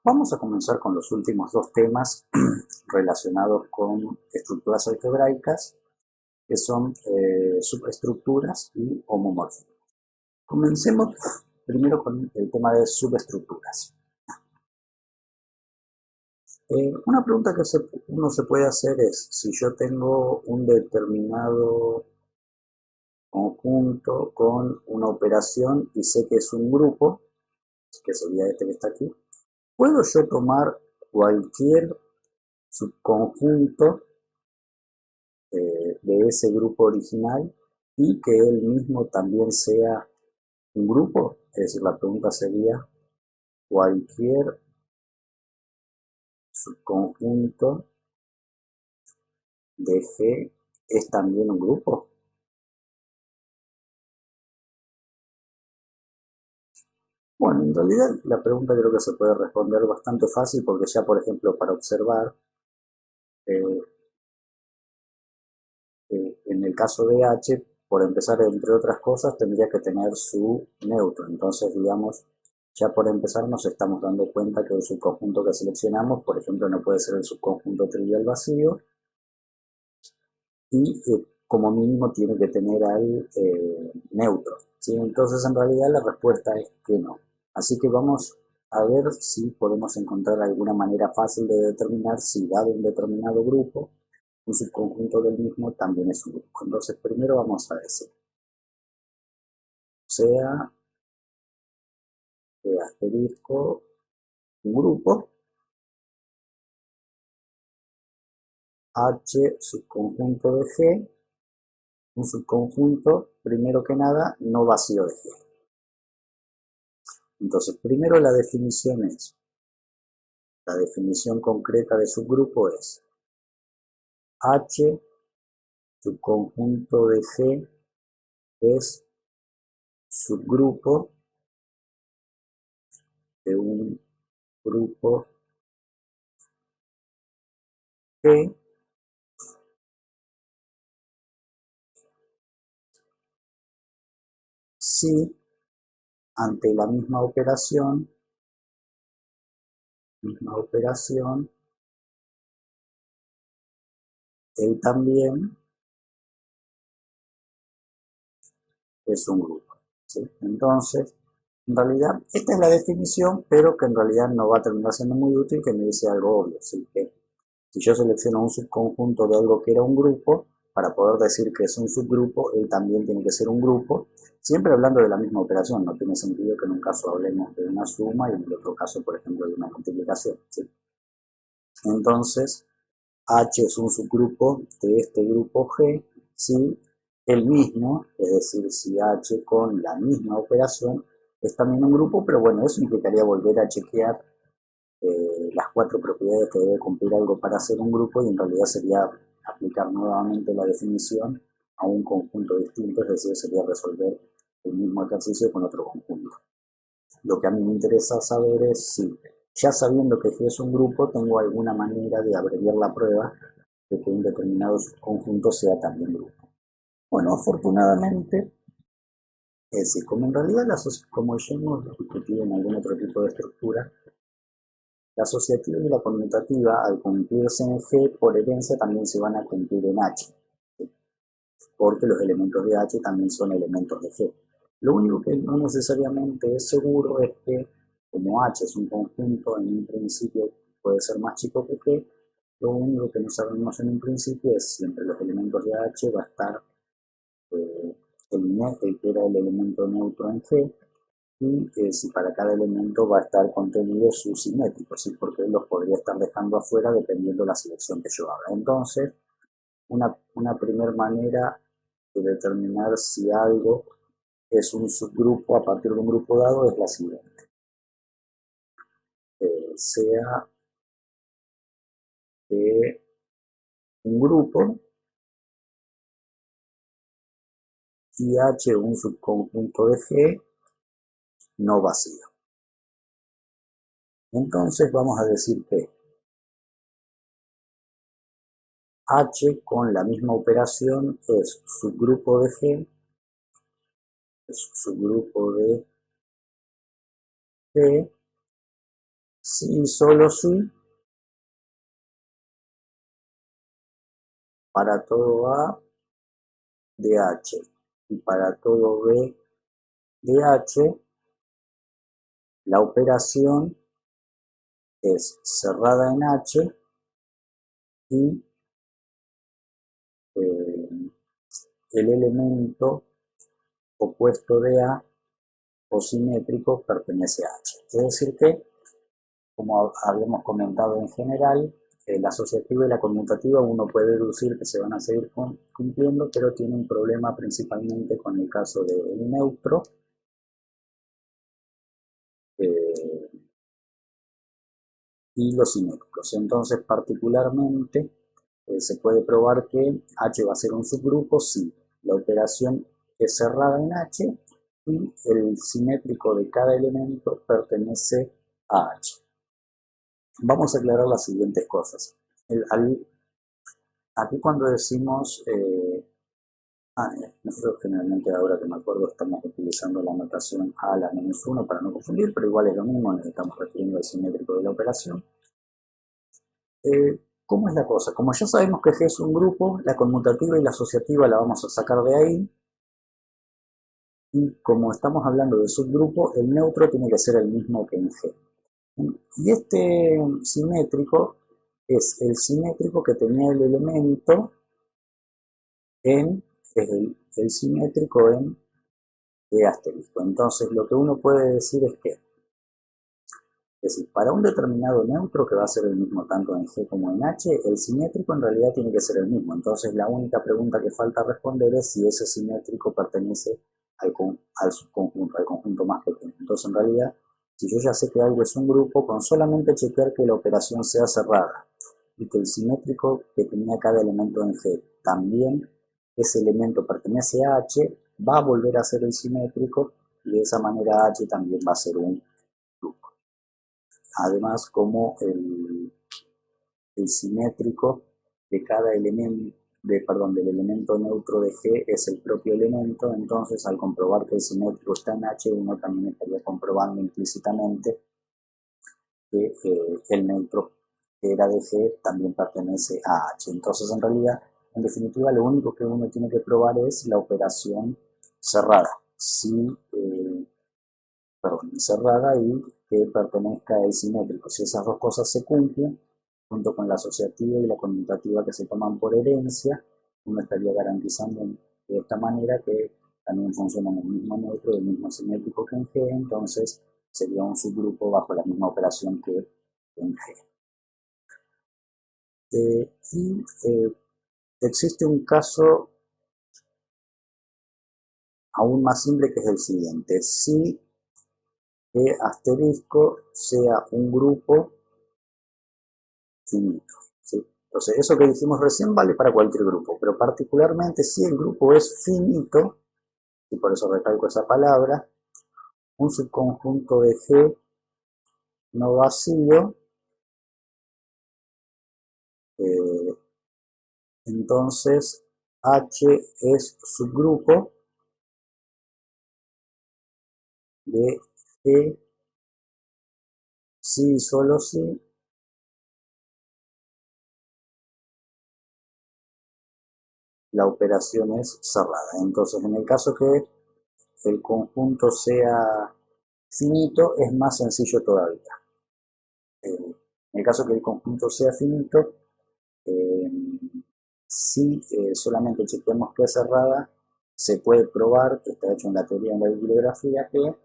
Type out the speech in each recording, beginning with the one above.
Vamos a comenzar con los últimos dos temas relacionados con estructuras algebraicas, que son subestructuras y homomorfismos. Comencemos primero con el tema de subestructuras. Una pregunta que uno se puede hacer es, si yo tengo un determinado conjunto con una operación y sé que es un grupo, que sería este que está aquí, ¿puedo yo tomar cualquier subconjunto de ese grupo original y que él mismo también sea un grupo? Es decir, la pregunta sería, ¿cualquier subconjunto de G es también un grupo? Bueno, en realidad la pregunta creo que se puede responder bastante fácil porque ya, por ejemplo, para observar, eh, en el caso de H, por empezar, entre otras cosas, tendría que tener su neutro. Entonces, digamos, ya por empezar nos estamos dando cuenta que el subconjunto que seleccionamos, por ejemplo, no puede ser el subconjunto trivial vacío y como mínimo tiene que tener al neutro, ¿sí? Entonces, en realidad la respuesta es que no. Así que vamos a ver si podemos encontrar alguna manera fácil de determinar si dado un determinado grupo, un subconjunto del mismo también es un grupo. Entonces, primero vamos a decir, sea de asterisco un grupo, H subconjunto de G, un subconjunto, primero que nada, no vacío de G. Entonces, primero la definición concreta de subgrupo es H subconjunto de G es subgrupo de un grupo G si ante la misma operación, él también es un grupo, ¿sí? Entonces, en realidad, esta es la definición, pero que en realidad no va a terminar siendo muy útil, que me dice algo obvio, ¿sí? Que si yo selecciono un subconjunto de algo que era un grupo, para poder decir que es un subgrupo, él también tiene que ser un grupo, siempre hablando de la misma operación. No tiene sentido que en un caso hablemos de una suma y en el otro caso, por ejemplo, de una multiplicación, ¿sí? Entonces, H es un subgrupo de este grupo G si el mismo, es decir, si H con la misma operación es también un grupo, pero bueno, eso implicaría volver a chequear las cuatro propiedades que debe cumplir algo para ser un grupo, y en realidad sería aplicar nuevamente la definición a un conjunto distinto, es decir, sería resolver el mismo ejercicio con otro conjunto. Lo que a mí me interesa saber es si, ya sabiendo que G es un grupo, tengo alguna manera de abreviar la prueba de que un determinado conjunto sea también grupo. Bueno, afortunadamente, es decir, como en realidad, como ya hemos discutido en algún otro tipo de estructura, la asociativa y la conmutativa, al cumplirse en G, por herencia también se van a cumplir en H, ¿sí? Porque los elementos de H también son elementos de G. Lo único que no necesariamente es seguro es que, como H es un conjunto, en un principio puede ser más chico que G, lo único que no sabemos en un principio es si entre los elementos de H va a estar eh, el que era el elemento neutro en G, y si para cada elemento va a estar contenido su simétrico, ¿sí? Porque los podría estar dejando afuera dependiendo de la selección que yo haga. Entonces, una primera manera de determinar si algo es un subgrupo a partir de un grupo dado es la siguiente. Sea de un grupo y H un subconjunto de G no vacío. Entonces vamos a decir que H con la misma operación es subgrupo de G, es subgrupo de G si y solo si para todo A de H y para todo B de H, la operación es cerrada en H y el elemento opuesto de A o simétrico pertenece a H. Es decir que, como habíamos comentado en general, la asociativa y la conmutativa uno puede deducir que se van a seguir cumpliendo, pero tiene un problema principalmente con el caso del neutro, y los simétricos. Entonces, particularmente, se puede probar que H va a ser un subgrupo si la operación es cerrada en H y el simétrico de cada elemento pertenece a H. Vamos a aclarar las siguientes cosas. Aquí cuando decimos, nosotros generalmente, ahora que me acuerdo, estamos utilizando la notación A a la menos 1 para no confundir, pero igual es lo mismo, nos estamos refiriendo al simétrico de la operación. ¿Cómo es la cosa? Como ya sabemos que G es un grupo, la conmutativa y la asociativa la vamos a sacar de ahí. Y como estamos hablando de subgrupo, el neutro tiene que ser el mismo que en G. Y este simétrico es el simétrico que tenía el elemento en, es el simétrico en E asterisco. Entonces lo que uno puede decir es que, es decir, para un determinado neutro que va a ser el mismo tanto en G como en H, el simétrico en realidad tiene que ser el mismo. Entonces la única pregunta que falta responder es si ese simétrico pertenece al subconjunto, al conjunto más pequeño. Entonces en realidad, si yo ya sé que algo es un grupo, con solamente chequear que la operación sea cerrada y que el simétrico que tenía cada elemento en G también ese elemento pertenece a H, va a volver a ser el simétrico y de esa manera H también va a ser un grupo. Además, como el simétrico de cada elemento, del elemento neutro de G es el propio elemento, entonces al comprobar que el simétrico está en H, uno también estaría comprobando implícitamente que el neutro que era de G también pertenece a H. Entonces, en realidad, en definitiva, lo único que uno tiene que probar es la operación cerrada. Cerrada y que pertenezca al simétrico. Si esas dos cosas se cumplen, junto con la asociativa y la conmutativa que se toman por herencia, uno estaría garantizando de esta manera que también funcionan el mismo neutro y el mismo simétrico que en G, entonces sería un subgrupo bajo la misma operación que en G. Existe un caso aún más simple que es el siguiente. Si E asterisco sea un grupo finito, ¿sí? Entonces, eso que dijimos recién vale para cualquier grupo, pero particularmente si el grupo es finito, y por eso recalco esa palabra, un subconjunto de G no vacío, entonces H es subgrupo de G si y solo si la operación es cerrada. Entonces, en el caso que el conjunto sea finito, es más sencillo todavía. En el caso que el conjunto sea finito, si solamente chequeamos que es cerrada, se puede probar, que está hecho en la teoría, en la bibliografía, que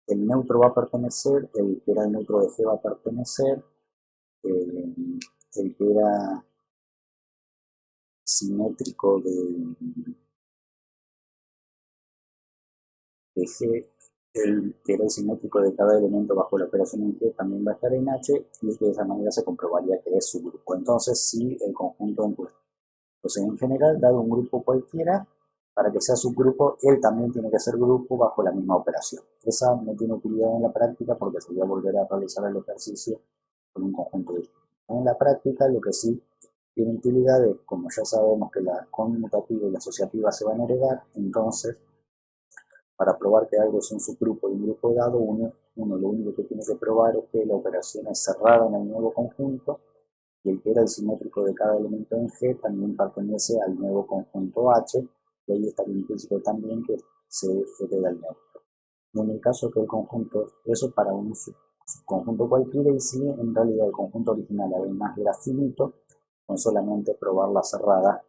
el neutro va a pertenecer, el que era el neutro de G va a pertenecer, el que era simétrico de G, el que era el simétrico de cada elemento bajo la operación en G también va a estar en H, y de esa manera se comprobaría que es su grupo. Entonces, si el conjunto en cuestión. Entonces, en general, dado un grupo cualquiera, para que sea subgrupo, él también tiene que ser grupo bajo la misma operación. Esa no tiene utilidad en la práctica porque sería volver a realizar el ejercicio con un conjunto distinto. En la práctica, lo que sí tiene utilidad es, como ya sabemos que la conmutativa y la asociativa se van a heredar, entonces, para probar que algo es un subgrupo de un grupo dado, uno uno lo único que tiene que probar es que la operación es cerrada en el nuevo conjunto y el que era el simétrico de cada elemento en G también pertenece al nuevo conjunto H, y ahí está implícito también que se hereda el neutro. Y en el caso que el conjunto, eso para un subconjunto cualquiera, y si en realidad el conjunto original además era finito, con solamente probar la cerrada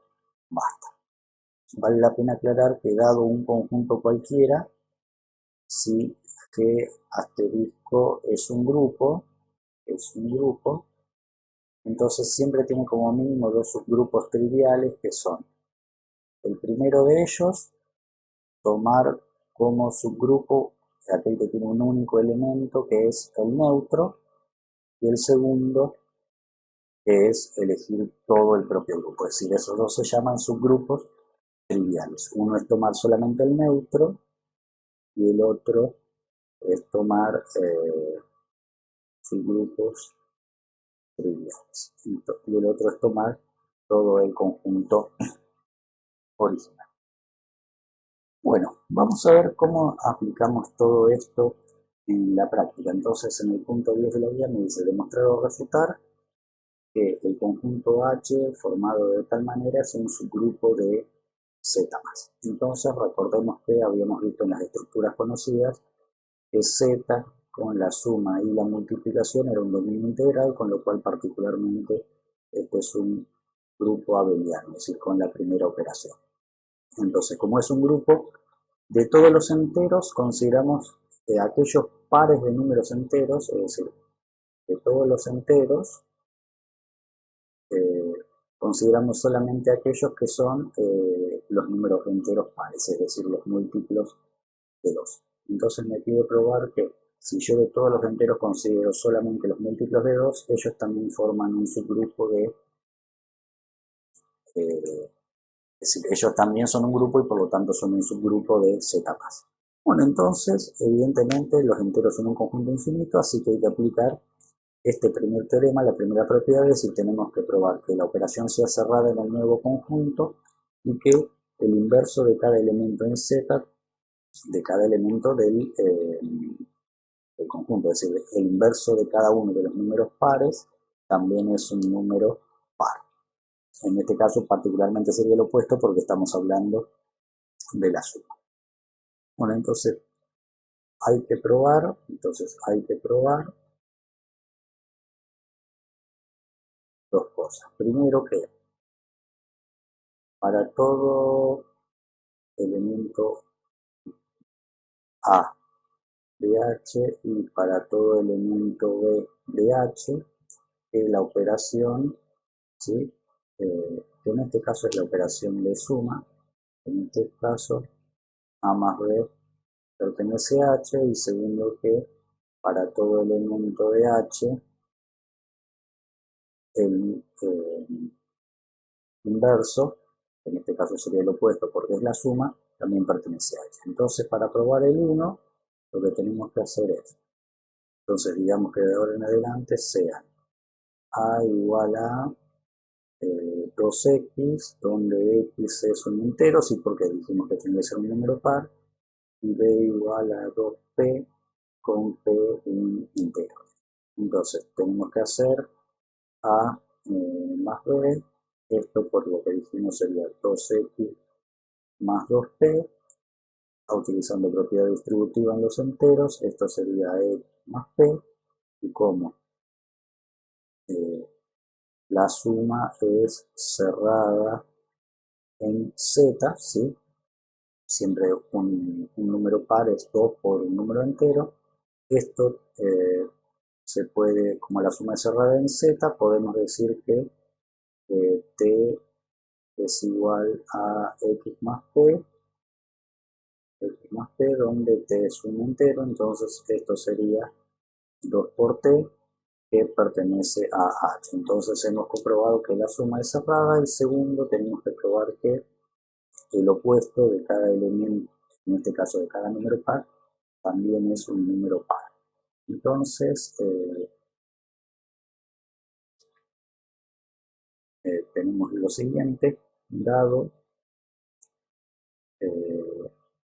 basta. Vale la pena aclarar que dado un conjunto cualquiera, si G asterisco es un grupo, entonces siempre tiene como mínimo dos subgrupos triviales que son el primero de ellos, tomar como subgrupo aquel que tiene un único elemento que es el neutro, y el segundo que es elegir todo el propio grupo, es decir, esos dos se llaman subgrupos triviales. Uno es tomar solamente el neutro y el otro es tomar subgrupos triviales. Y el otro es tomar todo el conjunto original. Bueno, vamos a ver cómo aplicamos todo esto en la práctica. Entonces, en el punto 10 de la guía me dice demostrar o refutar que el conjunto H formado de tal manera es un subgrupo de Z+. Entonces, recordemos que habíamos visto en las estructuras conocidas que Z con la suma y la multiplicación era un dominio integral, con lo cual particularmente este es un grupo abeliano, es decir, con la primera operación. Entonces, como es un grupo de todos los enteros, consideramos aquellos pares de números enteros, es decir, de todos los enteros, consideramos solamente aquellos que son los números enteros pares, es decir, los múltiplos de 2. Entonces me pide probar que si yo de todos los enteros considero solamente los múltiplos de 2, ellos también forman un subgrupo de... es decir, ellos también son un grupo y por lo tanto son un subgrupo de Z+. Bueno, entonces, evidentemente, los enteros son un conjunto infinito, así que hay que aplicar este primer teorema, la primera propiedad, es decir, tenemos que probar que la operación sea cerrada en el nuevo conjunto y que el inverso de cada elemento en Z, de cada elemento del conjunto, es decir, el inverso de cada uno de los números pares también es un número par. En este caso particularmente sería el opuesto porque estamos hablando de la suma. Bueno, entonces hay que probar dos cosas. Primero que para todo elemento A de H y para todo elemento B de H, que la operación, ¿sí? Que en este caso es la operación de suma, en este caso A más B pertenece a H, y segundo que para todo elemento de H el inverso, en este caso sería el opuesto porque es la suma, también pertenece a H. Entonces, para probar el 1, lo que tenemos que hacer es, entonces digamos que de ahora en adelante sea A igual a 2x, donde x es un entero, sí, porque dijimos que tiene que ser un número par, y b igual a 2p con p un entero. Entonces tenemos que hacer a más b, esto por lo que dijimos sería 2x más 2p, utilizando propiedad distributiva en los enteros, esto sería x más p, y como la suma es cerrada en z, ¿sí? Siempre un número par es 2 por un número entero. Esto se puede, como la suma es cerrada en z, podemos decir que t es igual a x más p, donde t es un entero, entonces esto sería 2 por t, que pertenece a h. Entonces hemos comprobado que la suma es cerrada, y segundo tenemos que probar que el opuesto de cada elemento, en este caso de cada número par, también es un número par. Entonces, tenemos lo siguiente, dado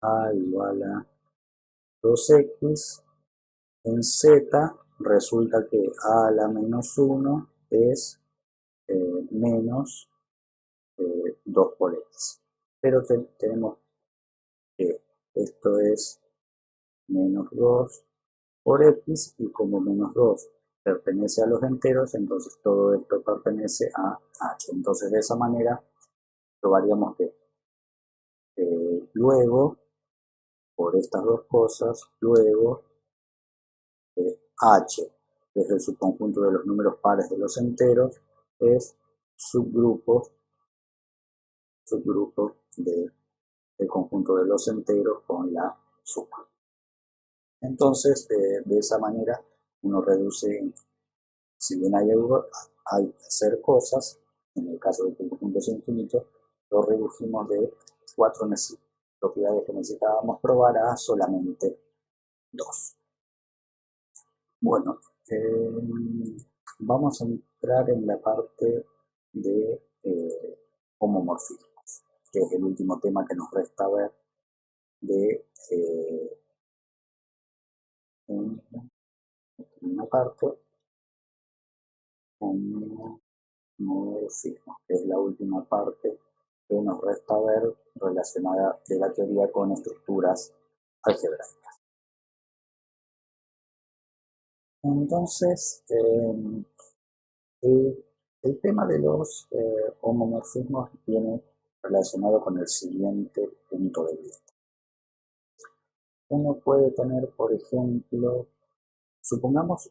a igual a 2x, En Z resulta que a a la menos 1 es menos 2 por x. Pero tenemos que esto es menos 2 por x, y como menos 2 pertenece a los enteros, entonces todo esto pertenece a h. Entonces de esa manera probaríamos que luego, por estas dos cosas, luego h, que es el subconjunto de los números pares de los enteros, es subgrupo del conjunto de los enteros con la suma. Entonces, de esa manera, uno reduce, si bien hay que hacer cosas, en el caso de que el conjunto sea infinito, lo redujimos de 4 propiedades que necesitábamos probar a solamente 2. Bueno, vamos a entrar en la parte de homomorfismos, que es el último tema que nos resta ver de una parte, homomorfismos, que es la última parte que nos resta ver relacionada de la teoría con estructuras algebraicas. Entonces, el tema de los homomorfismos viene relacionado con el siguiente punto de vista. Uno puede tener, por ejemplo, supongamos,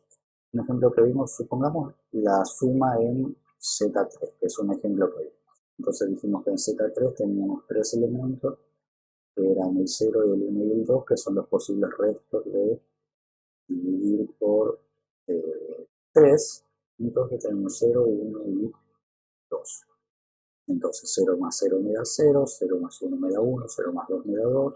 un ejemplo que vimos, supongamos la suma en Z3, que es un ejemplo que vimos. Entonces dijimos que en Z3 teníamos 3 elementos, que eran el 0, el 1 y el 2, que son los posibles restos de dividir por 3. Entonces tenemos 0, 1 y 2. Entonces 0 más 0 me da 0, 0 más 1 me da 1, 0 más 2 me da 2,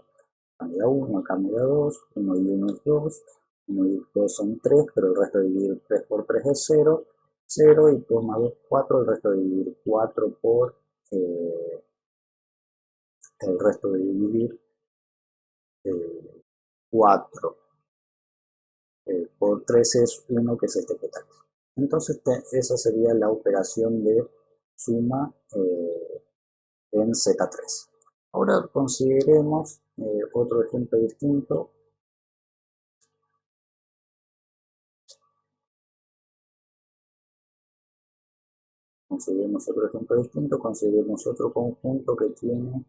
acá me da 1, acá me da 2, 1 y 1 es 2, 1 y 2 son 3, pero el resto de dividir 3 por 3 es 0, 0 y 2 más 2 4, el resto de dividir 4 por el resto de dividir 4 por 3 es 1, que es este que está aquí. Entonces esa sería la operación de suma en Z3. Ahora consideremos otro ejemplo distinto. Consideremos otro ejemplo distinto, consideremos otro conjunto que tiene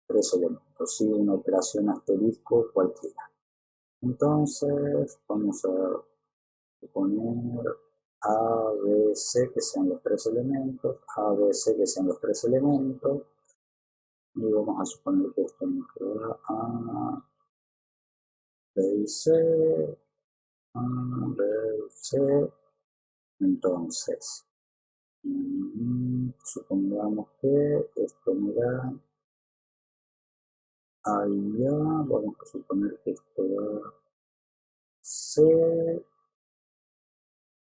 3 elementos, ¿sí? Una operación asterisco cualquiera. Entonces vamos a poner A, B, C, que sean los 3 elementos, A, B, C, que sean los 3 elementos, y vamos a suponer que esto nos da A, B y C, A, B, C. Entonces, supongamos que esto me da A y A, vamos a suponer que esto da C,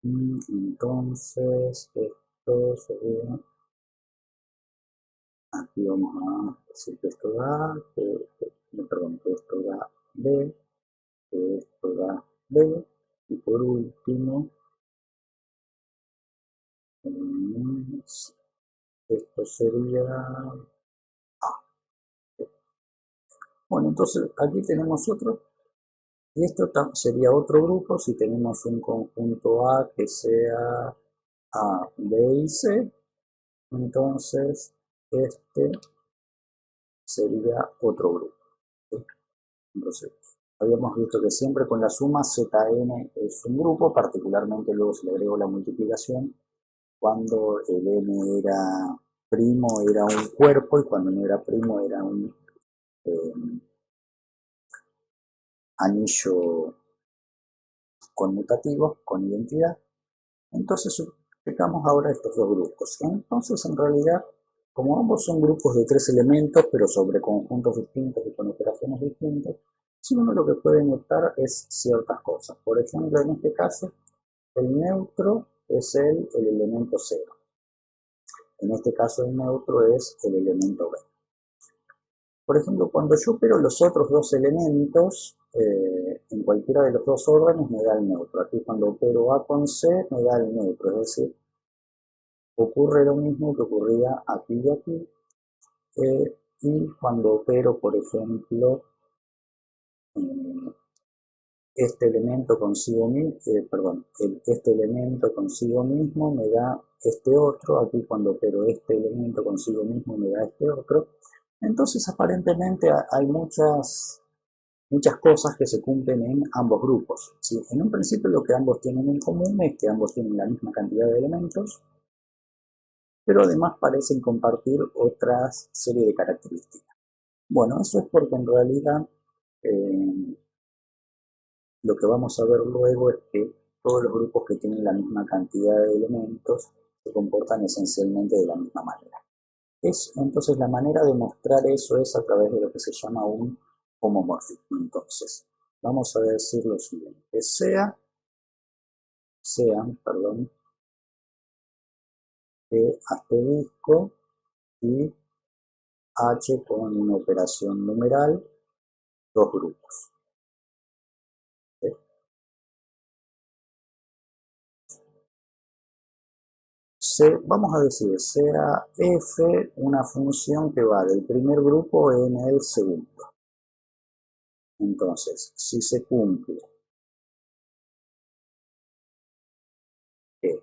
entonces esto sería, aquí vamos a decir que esto da, perdón, que esto da B, que esto da B, y por último, esto sería A. Bueno, entonces aquí tenemos otro, y esto sería otro grupo si tenemos un conjunto A que sea A, B y C, entonces este sería otro grupo, ¿sí? Entonces, habíamos visto que siempre con la suma Zn es un grupo, particularmente luego se le agregó la multiplicación, cuando el n era primo era un cuerpo y cuando no era primo era un anillo conmutativo, con identidad. Entonces explicamos ahora estos dos grupos. Entonces, en realidad, como ambos son grupos de 3 elementos, pero sobre conjuntos distintos y con operaciones distintas, sí, uno lo que puede notar es ciertas cosas. Por ejemplo, en este caso, el neutro es el elemento 0. En este caso, el neutro es el elemento B. Por ejemplo, cuando yo opero los otros dos elementos, en cualquiera de los dos órdenes me da el neutro. Aquí cuando opero A con C me da el neutro, es decir, ocurre lo mismo que ocurría aquí y aquí. Y cuando opero, por ejemplo, este elemento consigo mismo, este elemento consigo mismo me da este otro, aquí cuando opero este elemento consigo mismo me da este otro. Entonces aparentemente hay muchas cosas que se cumplen en ambos grupos, ¿sí? En un principio lo que ambos tienen en común es que ambos tienen la misma cantidad de elementos, pero además parecen compartir otra serie de características. Bueno, eso es porque en realidad lo que vamos a ver luego es que todos los grupos que tienen la misma cantidad de elementos se comportan esencialmente de la misma manera. Entonces la manera de mostrar eso es a través de lo que se llama un homomorfismo. Entonces, vamos a decir lo siguiente, sean, asterisco y H con una operación numeral, dos grupos. Vamos a decir, sea f una función que va del primer grupo en el segundo. Entonces, si se cumple que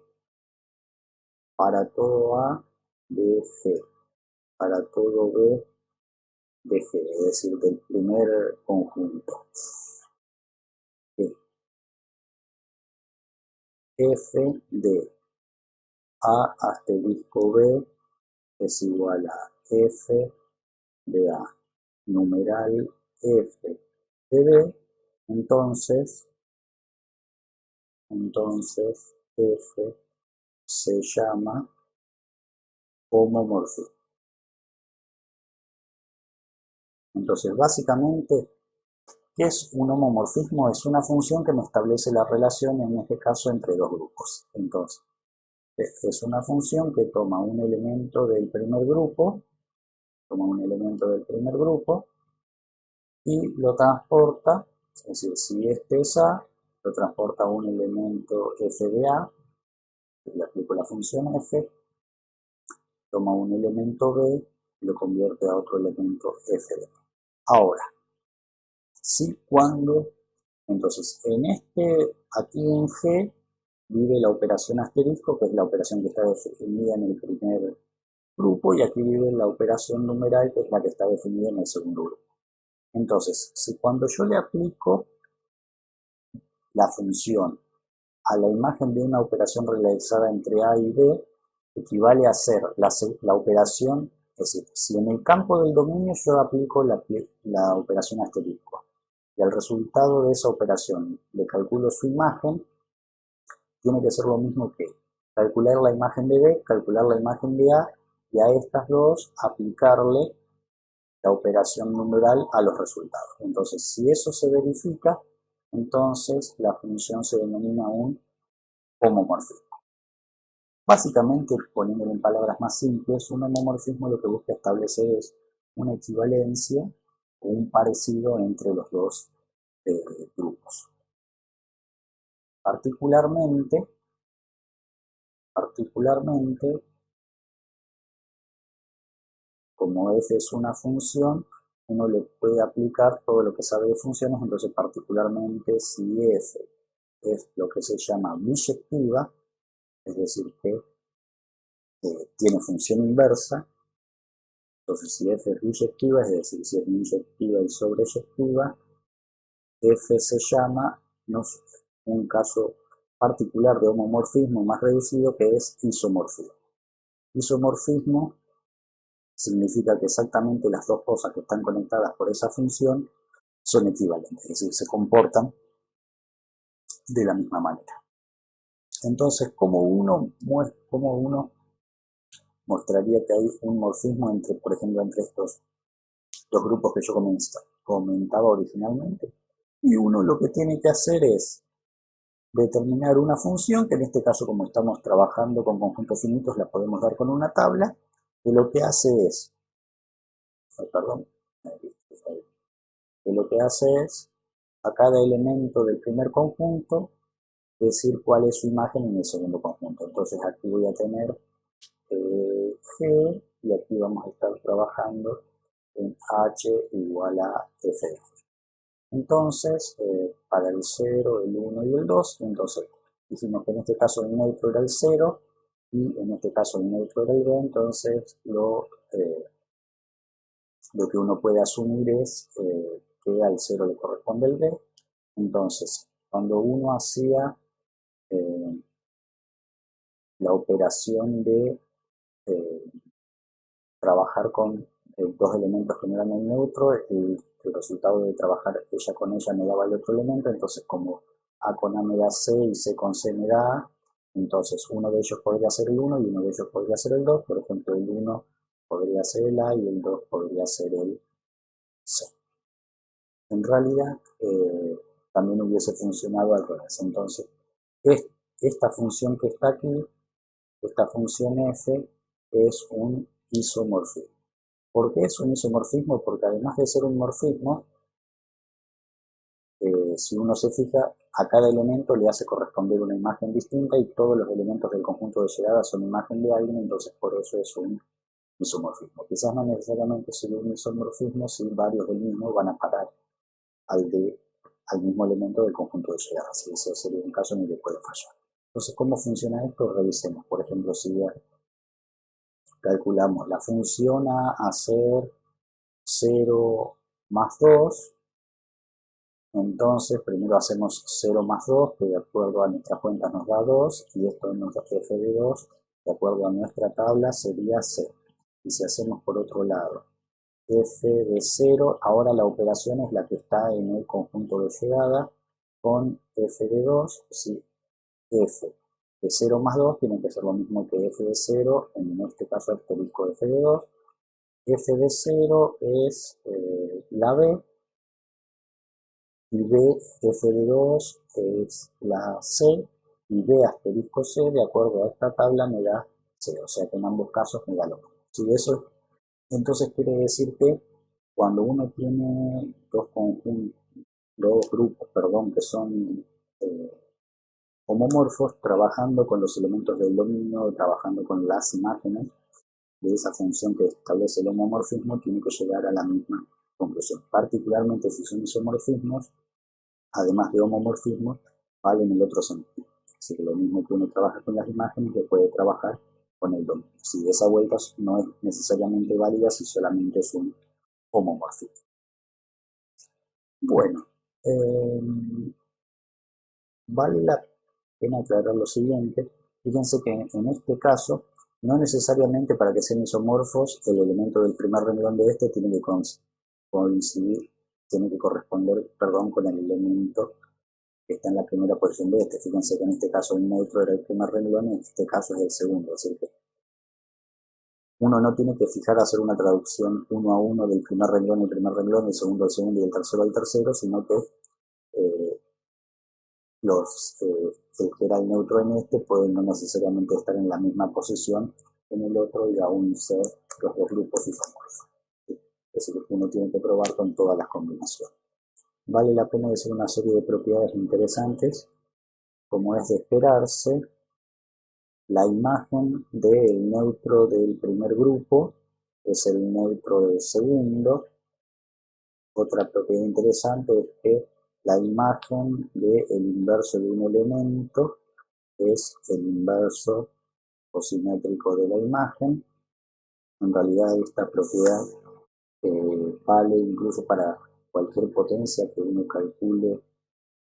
para todo A de G, para todo B de G, es decir, del primer conjunto, que f de A asterisco B es igual a f de A numeral f de B, entonces f se llama homomorfismo. Entonces, básicamente, ¿qué es un homomorfismo? Es una función que me establece la relación, en este caso, entre dos grupos. Entonces, es una función que toma un elemento del primer grupo, y lo transporta, es decir, si este es A, lo transporta a un elemento f de A, le aplico la función f, toma un elemento B y lo convierte a otro elemento f de B. Ahora, si cuando, entonces, aquí en G vive la operación asterisco, que es la operación que está definida en el primer grupo, y aquí vive la operación numeral, que es la que está definida en el segundo grupo. Entonces, si cuando yo le aplico la función a la imagen de una operación realizada entre A y B, equivale a hacer la operación, es decir, si en el campo del dominio yo aplico la operación asterisco, y al resultado de esa operación le calculo su imagen, tiene que ser lo mismo que calcular la imagen de B, calcular la imagen de A, y a estas dos aplicarle la operación numeral a los resultados. Entonces, si eso se verifica, entonces la función se denomina un homomorfismo. Básicamente, poniéndolo en palabras más simples, un homomorfismo lo que busca establecer es una equivalencia o un parecido entre los dos grupos. Particularmente, como f es una función, uno le puede aplicar todo lo que sabe de funciones, entonces particularmente si f es lo que se llama biyectiva, es decir, que tiene función inversa, entonces si f es biyectiva, es decir, si es biyectiva y sobreyectiva, f se llama un caso particular de homomorfismo más reducido, que es isomorfismo. Isomorfismo significa que exactamente las dos cosas que están conectadas por esa función son equivalentes, es decir, se comportan de la misma manera. Entonces, ¿cómo uno mostraría que hay un morfismo entre, por ejemplo, entre estos dos grupos que yo comentaba originalmente? Y uno lo que tiene que hacer es determinar una función, que en este caso, como estamos trabajando con conjuntos finitos, la podemos dar con una tabla, que lo que hace es, a cada elemento del primer conjunto, decir cuál es su imagen en el segundo conjunto. Entonces aquí voy a tener G y aquí vamos a estar trabajando en H igual a F. Entonces, para el 0, el 1 y el 2, entonces dijimos que en este caso el neutro era el 0 y en este caso el neutro era el B, entonces lo que uno puede asumir es que al 0 le corresponde el B. Entonces, cuando uno hacía la operación de trabajar con dos elementos que no eran el neutro, el resultado de trabajar ella con ella me daba el otro elemento, entonces como A con A me da C y C con C me da A, entonces uno de ellos podría ser el 1 y uno de ellos podría ser el 2, por ejemplo el 1 podría ser el A y el 2 podría ser el C. En realidad también hubiese funcionado al revés, entonces esta función que está aquí, esta función f, es un isomorfismo. ¿Por qué es un isomorfismo? Porque además de ser un morfismo, si uno se fija, a cada elemento le hace corresponder una imagen distinta y todos los elementos del conjunto de llegada son imagen de alguien, entonces por eso es un isomorfismo. Quizás no necesariamente sea un isomorfismo si varios del mismo van a parar al mismo elemento del conjunto de llegada. Si ese sería un caso en el que puede fallar. Entonces, ¿cómo funciona esto? Revisemos. Por ejemplo, si calculamos la función a ser 0 más 2, entonces primero hacemos 0 más 2, que de acuerdo a nuestras cuentas nos da 2, y esto nos da f de 2, de acuerdo a nuestra tabla sería 0. Y si hacemos por otro lado f de 0, ahora la operación es la que está en el conjunto de llegada con f de 2, si f de 0 más 2 tiene que ser lo mismo que f de 0, en este caso asterisco f de 2, f de 0 es la b, y b, f de 2 es la c, y b asterisco c, de acuerdo a esta tabla, me da c, o sea que en ambos casos me da lo mismo. Si eso, entonces quiere decir que cuando uno tiene dos grupos, que son homomorfos, trabajando con los elementos del dominio, trabajando con las imágenes de esa función que establece el homomorfismo, tiene que llegar a la misma conclusión. Particularmente si son isomorfismos, además de homomorfismos, valen el otro sentido. Así que lo mismo que uno trabaja con las imágenes, que puede trabajar con el dominio. Si esa vuelta no es necesariamente válida si solamente es un homomorfismo. Bueno, vale la pena aclarar lo siguiente. Fíjense que en este caso, no necesariamente para que sean isomorfos, el elemento del primer renglón de este tiene que coincidir, tiene que corresponder, con el elemento que está en la primera posición de este. Fíjense que en este caso el neutro era el primer renglón y en este caso es el segundo. Es decir, que uno no tiene que fijar a hacer una traducción uno a uno del primer renglón al primer renglón, el segundo al segundo y el tercero al tercero, sino que el que era el neutro en este pueden no necesariamente estar en la misma posición en el otro y aún ser los dos grupos isomorfos. Eso es lo que uno tiene que probar con todas las combinaciones. Vale la pena decir una serie de propiedades interesantes, como es de esperarse, la imagen del neutro del primer grupo es el neutro del segundo. Otra propiedad interesante es que la imagen del inverso de un elemento es el inverso cosimétrico de la imagen. En realidad esta propiedad vale incluso para cualquier potencia que uno calcule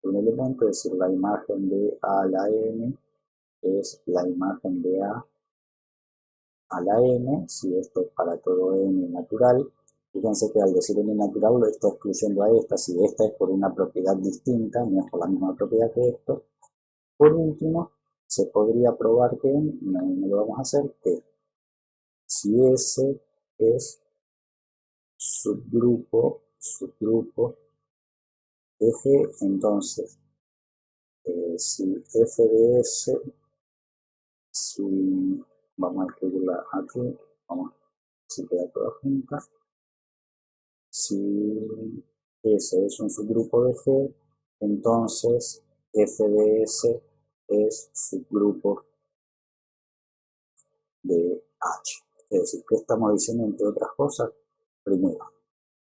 de un elemento, es decir, la imagen de A a la n es la imagen de A a la n, si esto es para todo n natural. Fíjense que al decir n natural lo está excluyendo a esta, si esta es por una propiedad distinta, no es por la misma propiedad que esto. Por último, se podría probar que, no lo vamos a hacer, que si S es subgrupo de G, entonces si f de S, si vamos a escribirla aquí, si queda toda junta, si S es un subgrupo de G, entonces f de S es subgrupo de H. Es decir, ¿qué estamos diciendo entre otras cosas? Primero,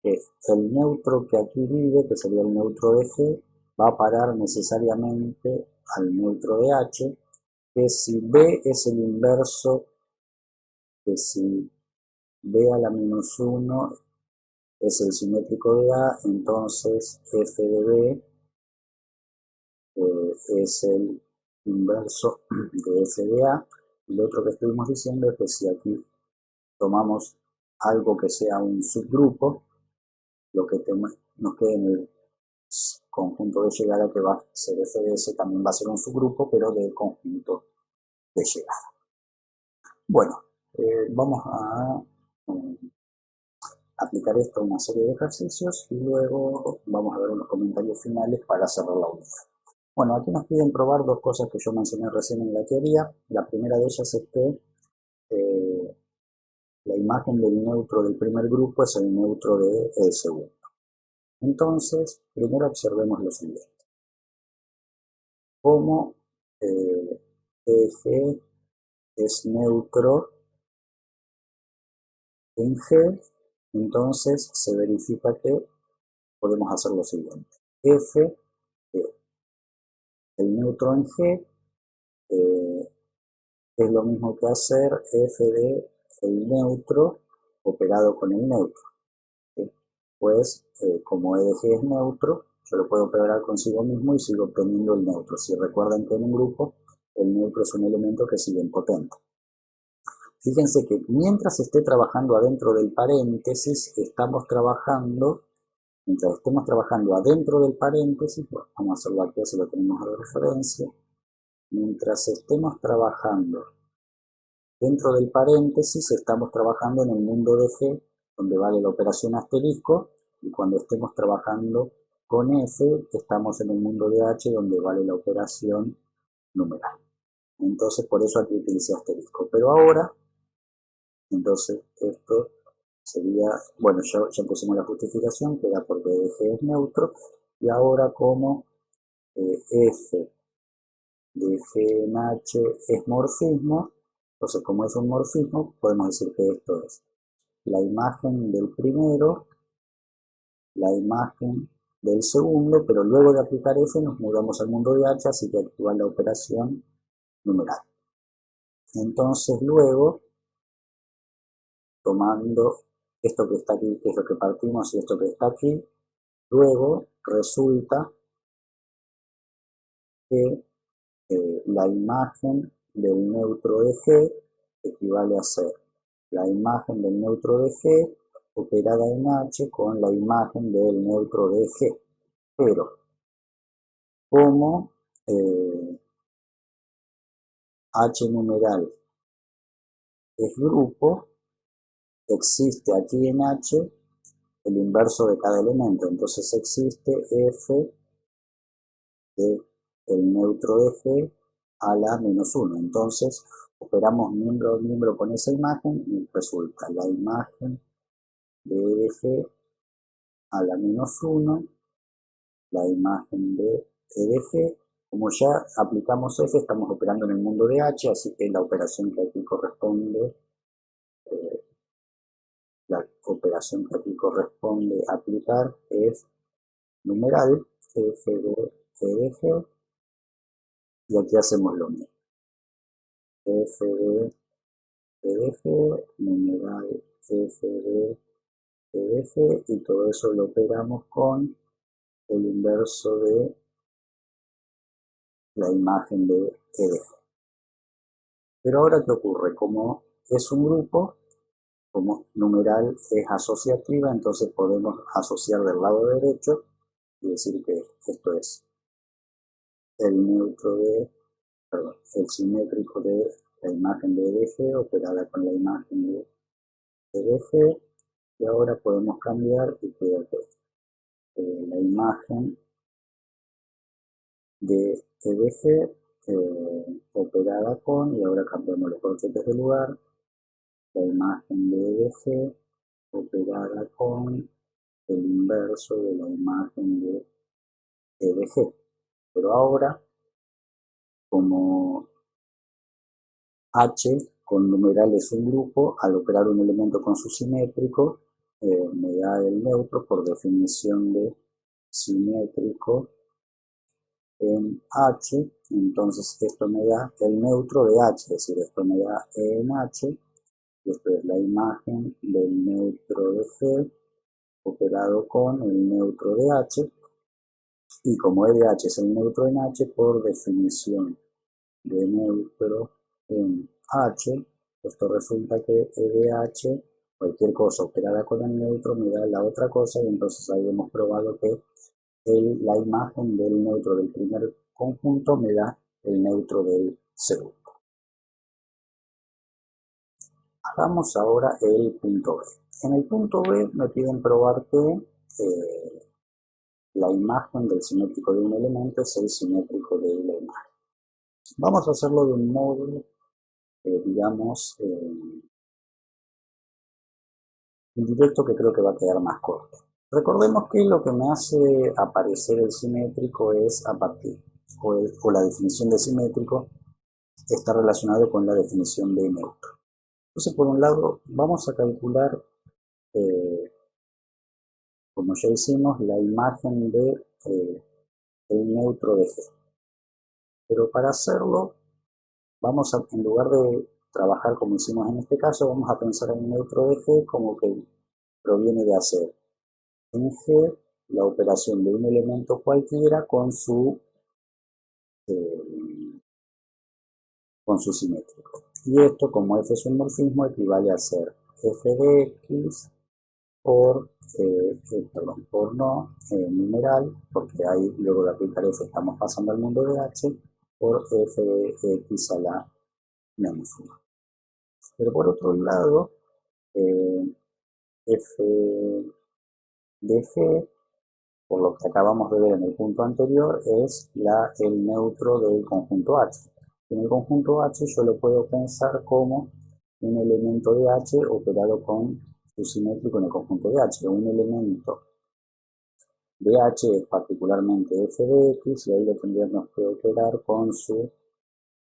que el neutro que aquí vive, que sería el neutro de G, va a parar necesariamente al neutro de H, que si B es el inverso, que si B a la menos 1 es el simétrico de A, entonces f de B es el inverso de f de A. Y lo otro que estuvimos diciendo es que si aquí tomamos algo que sea un subgrupo, lo que nos quede en el conjunto de llegada que va a ser f de S también va a ser un subgrupo, pero del conjunto de llegada. Bueno, vamos a aplicar esto a una serie de ejercicios y luego vamos a ver unos comentarios finales para cerrar la unidad. Bueno, aquí nos piden probar dos cosas que yo mencioné recién en la teoría. La primera de ellas es que la imagen del neutro del primer grupo es el neutro del segundo. Entonces, primero observemos lo siguiente. Como G es neutro en G, entonces se verifica que podemos hacer lo siguiente. F de el neutro en G es lo mismo que hacer F de el neutro operado con el neutro. ¿Sí? Pues como E de G es neutro, yo lo puedo operar consigo mismo y sigo obteniendo el neutro. Si recuerdan que en un grupo el neutro es un elemento que sigue impotente. Fíjense que mientras esté trabajando adentro del paréntesis, mientras estemos trabajando adentro del paréntesis, bueno, vamos a hacerlo aquí así lo tenemos de referencia, mientras estemos trabajando dentro del paréntesis, estamos trabajando en el mundo de G, donde vale la operación asterisco, y cuando estemos trabajando con F, estamos en el mundo de H, donde vale la operación numeral. Entonces, por eso aquí utilicé asterisco. Pero ahora, entonces, esto sería, bueno, ya pusimos la justificación, que era porque B de G es neutro, y ahora como F de G en H es morfismo, entonces como es un morfismo, podemos decir que esto es la imagen del primero, la imagen del segundo, pero luego de aplicar F nos mudamos al mundo de H, así que actúa la operación numeral. Entonces luego, tomando esto que está aquí, que es lo que partimos, y esto que está aquí, luego resulta que la imagen del neutro de G equivale a ser la imagen del neutro de G operada en H con la imagen del neutro de G. Pero como H numeral es grupo, existe aquí en H el inverso de cada elemento. Entonces existe F de el neutro de G a la menos 1. Entonces operamos miembro a miembro con esa imagen y resulta la imagen de E de G a la menos 1, la imagen de E de G. Como ya aplicamos F, estamos operando en el mundo de H, así que la operación que aquí corresponde, aplicar es numeral F de E de G, y aquí hacemos lo mismo. F de E de G, numeral F de E de G, y todo eso lo operamos con el inverso de la imagen de E de G. Pero ahora, ¿qué ocurre? Como es un grupo, como numeral es asociativa, entonces podemos asociar del lado derecho y decir que esto es el neutro de, perdón, el simétrico de la imagen de E de G operada con la imagen de E de G, y ahora podemos cambiar y queda que la imagen de E de G operada con, y ahora cambiamos los corchetes de lugar, la imagen de E de G operada con el inverso de la imagen de E de G. Pero ahora, como H con numeral es un grupo, al operar un elemento con su simétrico, me da el neutro por definición de simétrico en H, entonces esto me da el neutro de H, es decir, esto me da E en H, y esto es la imagen del neutro de G operado con el neutro de H, y como E de H es el neutro en H, por definición de neutro en H, esto resulta que E de H, cualquier cosa operada con el neutro me da la otra cosa, y entonces ahí hemos probado que la imagen del neutro del primer conjunto me da el neutro del segundo. Hagamos ahora el punto B. En el punto B me piden probar que la imagen del simétrico de un elemento es el simétrico de la imagen. Vamos a hacerlo de un modo, digamos, indirecto, que creo que va a quedar más corto. Recordemos que lo que me hace aparecer el simétrico es a partir, o la definición de simétrico está relacionado con la definición de neutro. Entonces, por un lado, vamos a calcular, como ya hicimos, la imagen de el neutro de G. Pero para hacerlo, vamos a, en lugar de trabajar como hicimos en este caso, vamos a pensar en el neutro de G como que proviene de hacer en G la operación de un elemento cualquiera con su simétrico. Y esto, como f es un morfismo, equivale a ser f de x por, por numeral, porque ahí luego de aplicar f estamos pasando al mundo de h, por f de x a la menos 1. Pero por otro lado, f de g, por lo que acabamos de ver en el punto anterior, es el neutro del conjunto H. En el conjunto H yo lo puedo pensar como un elemento de H operado con su simétrico en el conjunto de H. Un elemento de H es particularmente f de x, y ahí lo tendríamos que operar con su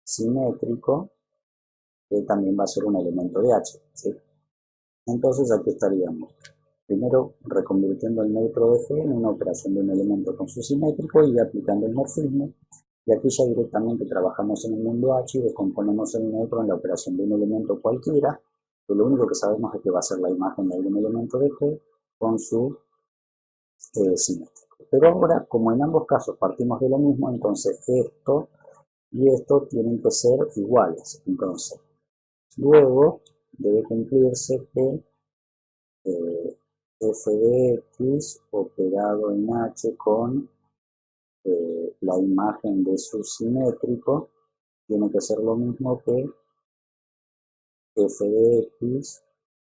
simétrico, que también va a ser un elemento de H, ¿sí? Entonces aquí estaríamos primero reconvirtiendo el neutro de G en una operación de un elemento con su simétrico y aplicando el morfismo, y aquí ya directamente trabajamos en el mundo H y descomponemos el neutro en la operación de un elemento cualquiera, que lo único que sabemos es que va a ser la imagen de algún elemento de G con su simétrico. Pero ahora, como en ambos casos partimos de lo mismo, entonces esto y esto tienen que ser iguales. Entonces, luego debe cumplirse que f de x operado en h con la imagen de su simétrico tiene que ser lo mismo que f de x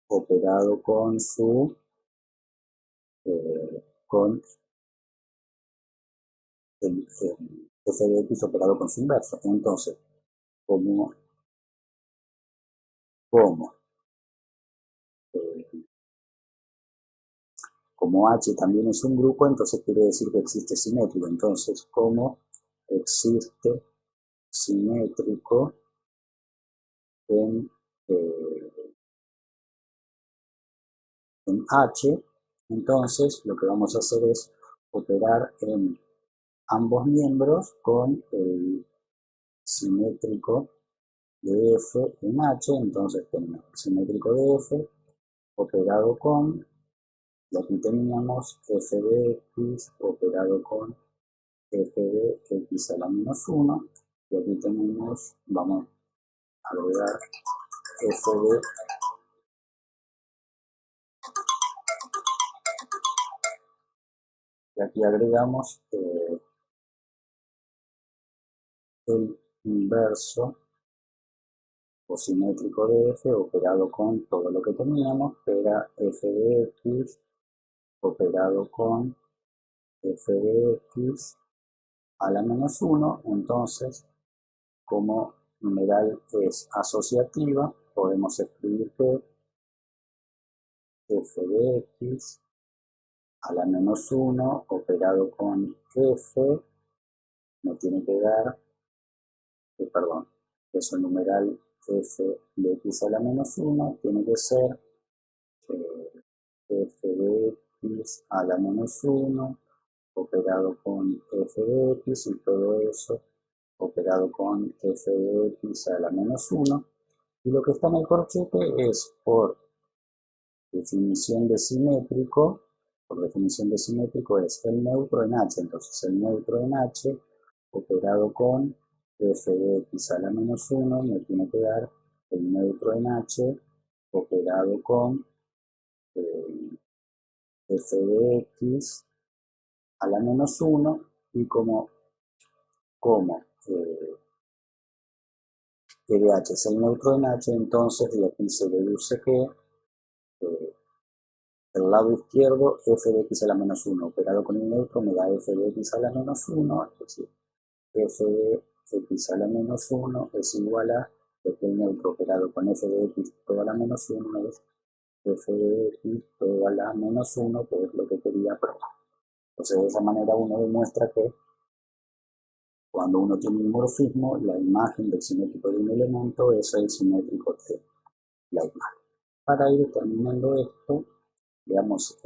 operado con su con el f de x operado con su inverso. Entonces, como como H también es un grupo, entonces quiere decir que existe simétrico. Entonces, como existe simétrico en H, entonces lo que vamos a hacer es operar en ambos miembros con el simétrico de F en H. Entonces tenemos el simétrico de F operado con, y aquí teníamos f de x operado con f de x a la menos 1, y aquí tenemos, vamos a agregar f de y aquí agregamos el inverso o simétrico de f operado con todo lo que teníamos, que era f de x operado con f de x a la menos 1. Entonces, como numeral es asociativa, podemos escribir que f de x a la menos 1 operado con f me tiene que dar, perdón, eso numeral f de x a la menos 1 tiene que ser f de x a la menos 1 operado con f de x y todo eso operado con f de x a la menos 1. Y lo que está en el corchete es por definición de simétrico es el neutro en h. Entonces el neutro en h operado con f de x a la menos 1 me tiene que dar el neutro en h operado con f de x a la menos 1 y como e de h es el neutro en h, entonces de aquí se deduce que el lado izquierdo f de x a la menos 1 operado con el neutro me da f de x a la menos 1, es decir, f de x a la menos 1 es igual a el neutro operado con f de x todo a la menos 1 es f de x todo a la menos 1, que es lo que quería probar. Entonces de esa manera uno demuestra que cuando uno tiene un morfismo, la imagen del simétrico de un elemento es el simétrico de la imagen. Para ir terminando esto, veamos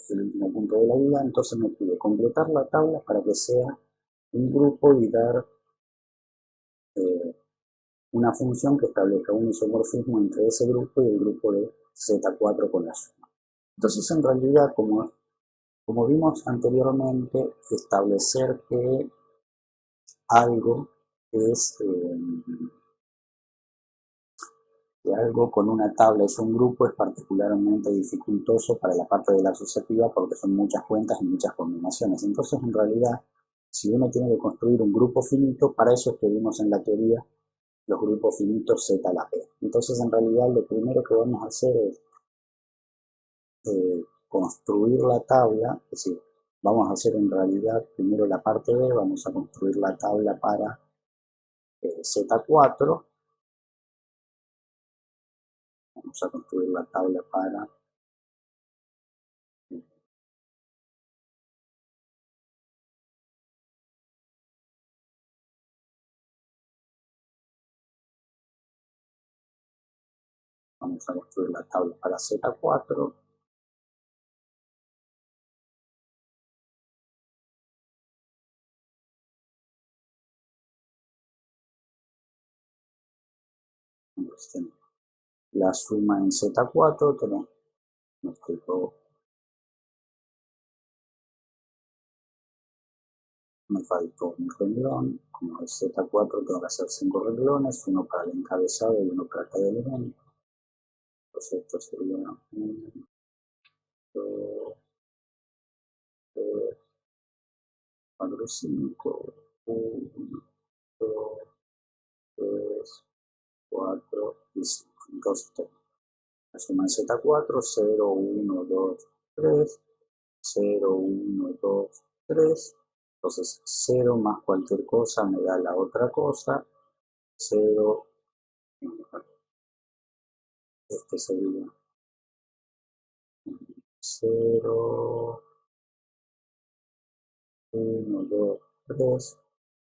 el último punto de la guía. Entonces me pide completar la tabla para que sea un grupo y dar una función que establezca un isomorfismo entre ese grupo y el grupo de Z4 con la suma. Entonces en realidad, como vimos anteriormente, establecer que algo es que algo con una tabla es un grupo es particularmente dificultoso para la parte de la asociativa porque son muchas cuentas y muchas combinaciones. Entonces, en realidad, si uno tiene que construir un grupo finito, para eso es que vimos en la teoría los grupos finitos Z a la P. Entonces, en realidad, lo primero que vamos a hacer es construir la tabla, es decir, vamos a hacer en realidad primero la parte B, vamos a construir la tabla para Z4. Vamos a construir la tabla para vamos a construir la tabla para Z4. La suma en Z4 tenemos, me faltó un renglón, como es Z4 tengo que hacer 5 renglones, uno para el encabezado y uno para cada elemento. Entonces esto sería 1, 2, 3, 4, 5, 1, 2, 3, 4 y 5. Entonces la suma en Z4, 0, 1, 2, 3, 0, 1, 2, 3. Entonces 0 más cualquier cosa me da la otra cosa. 0, este sería 0, 1, 2, 3.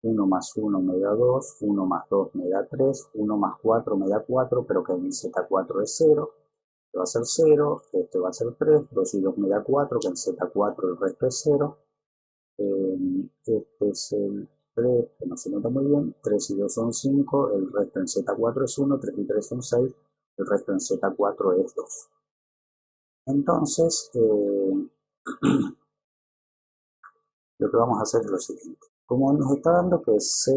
1 más 1 me da 2, 1 más 2 me da 3, 1 más 4 me da 4, pero que en Z4 es 0. Este va a ser 0, este va a ser 3, 2 y 2 me da 4, que en Z4 el resto es 0. Este es el 3, que no se nota muy bien, 3 y 2 son 5, el resto en Z4 es 1, 3 y 3 son 6, el resto en Z4 es 2. Entonces, lo que vamos a hacer es lo siguiente. Como nos está dando que C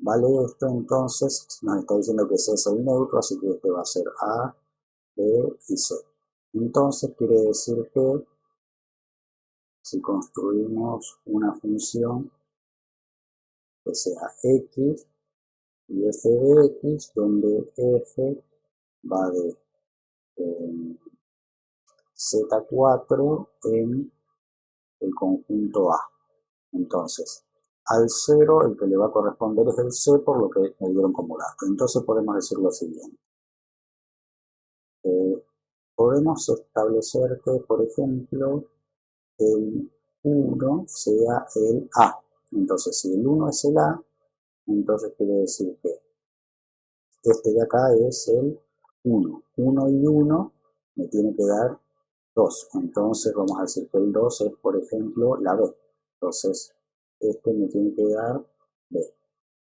vale esto, entonces nos está diciendo que C es el neutro, así que este va a ser A, B y C. Entonces quiere decir que si construimos una función que sea x y f de x, donde f va de Z4 en el conjunto A. Entonces, al 0 el que le va a corresponder es el C, por lo que me dieron como dato. Entonces podemos decir lo siguiente. Podemos establecer que, por ejemplo, el 1 sea el A. Entonces, si el 1 es el A, entonces quiere decir que este de acá es el 1. 1 y 1 me tiene que dar 2. Entonces vamos a decir que el 2 es, por ejemplo, la B. Entonces, este me tiene que dar B.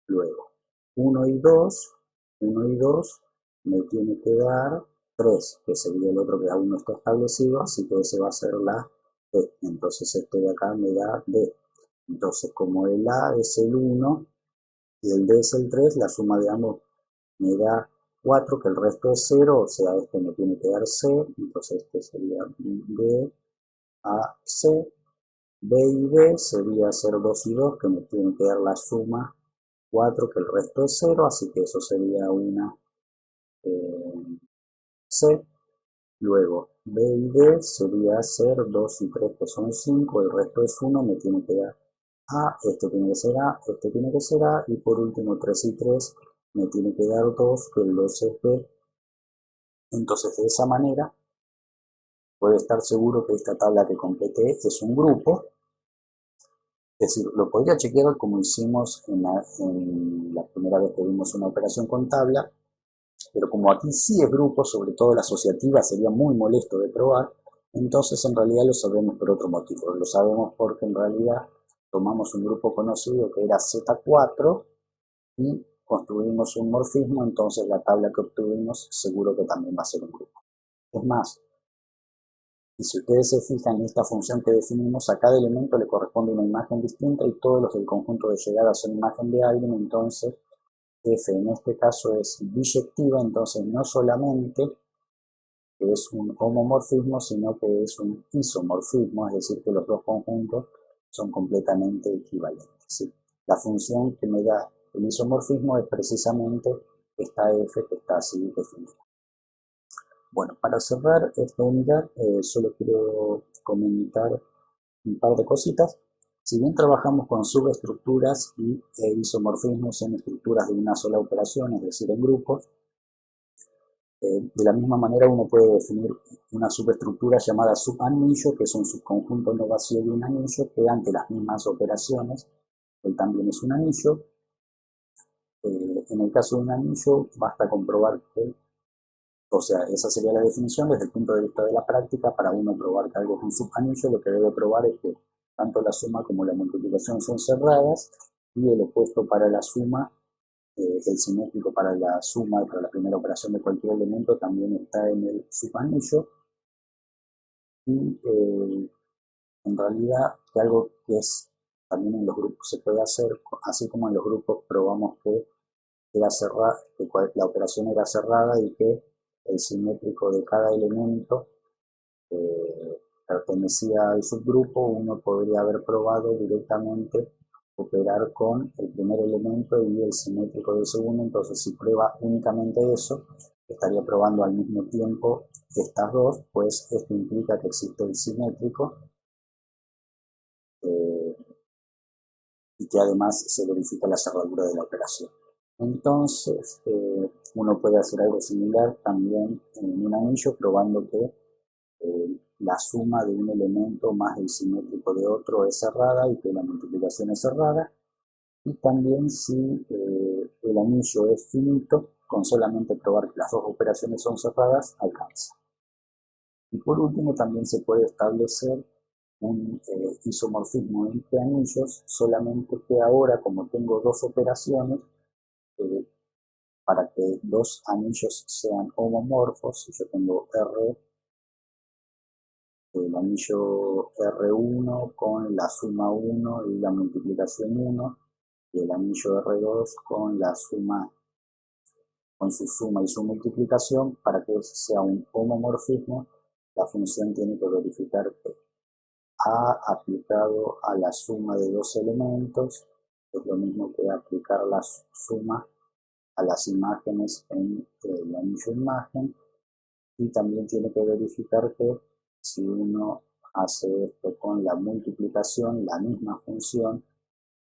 Luego, 1 y 2 me tiene que dar 3, que sería el otro que aún no está establecido, así que ese va a ser la B. Entonces este de acá me da B. Entonces, como el A es el 1 y el D es el 3, la suma de ambos me da 4, que el resto es 0, o sea, este me tiene que dar C, entonces este sería B, A, C. B y B sería ser 2 y 2, que me tiene que dar la suma 4, que el resto es 0, así que eso sería una C. Luego, B y D sería ser 2 y 3, que son 5, el resto es 1, me tiene que dar A, este tiene que ser A, este tiene que ser A, y por último 3 y 3 me tiene que dar 2, que el 2 es B. Entonces, de esa manera, puede estar seguro que esta tabla que completé es un grupo. Es decir, lo podría chequear como hicimos en la primera vez que vimos una operación con tabla, pero como aquí sí es grupo, sobre todo la asociativa, sería muy molesto de probar, entonces en realidad lo sabemos por otro motivo. Lo sabemos porque en realidad tomamos un grupo conocido que era Z4 y construimos un morfismo, entonces la tabla que obtuvimos seguro que también va a ser un grupo. Es más, y si ustedes se fijan en esta función que definimos, a cada elemento le corresponde una imagen distinta y todos los del conjunto de llegada son imagen de alguien, entonces F en este caso es biyectiva, entonces no solamente es un homomorfismo, sino que es un isomorfismo, es decir, que los dos conjuntos son completamente equivalentes. ¿Sí? La función que me da el isomorfismo es precisamente esta F que está así definida. Bueno, para cerrar esta unidad, solo quiero comentar un par de cositas. Si bien trabajamos con subestructuras y isomorfismos en estructuras de una sola operación, es decir, en grupos, de la misma manera uno puede definir una subestructura llamada subanillo, que es un subconjunto no vacío de un anillo, que ante las mismas operaciones, él también es un anillo. En el caso de un anillo, basta comprobar que, o sea, esa sería la definición desde el punto de vista de la práctica. Para uno probar que algo es un subanillo, lo que debe probar es que tanto la suma como la multiplicación son cerradas, y el opuesto para la suma, el simétrico para la suma, para la primera operación de cualquier elemento, también está en el subanillo. Y en realidad, que algo que es también en los grupos se puede hacer, así como en los grupos probamos que era cerrada, que la operación era cerrada y que el simétrico de cada elemento pertenecía al subgrupo, uno podría haber probado directamente operar con el primer elemento y el simétrico del segundo. Entonces, si prueba únicamente eso, estaría probando al mismo tiempo estas dos, pues esto implica que existe el simétrico y que además se verifica la cerradura de la operación. Entonces, uno puede hacer algo similar también en un anillo, probando que la suma de un elemento más el simétrico de otro es cerrada y que la multiplicación es cerrada. Y también si el anillo es finito, con solamente probar que las dos operaciones son cerradas, alcanza. Y por último, también se puede establecer un isomorfismo entre anillos, solamente que ahora, como tengo dos operaciones, para que dos anillos sean homomorfos, si yo tengo R, el anillo R1 con la suma 1 y la multiplicación 1, y el anillo R2 con la suma, con su suma y su multiplicación. Para que sea un homomorfismo, la función tiene que verificar que A aplicado a la suma de dos elementos es lo mismo que aplicar la suma a las imágenes en el anillo imagen, y también tiene que verificar que si uno hace esto con la multiplicación, la misma función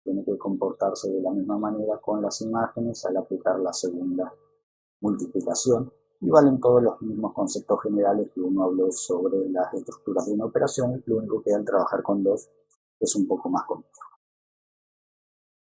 tiene que comportarse de la misma manera con las imágenes al aplicar la segunda multiplicación, y valen todos los mismos conceptos generales que uno habló sobre las estructuras de una operación. Lo único que al trabajar con dos es un poco más complejo.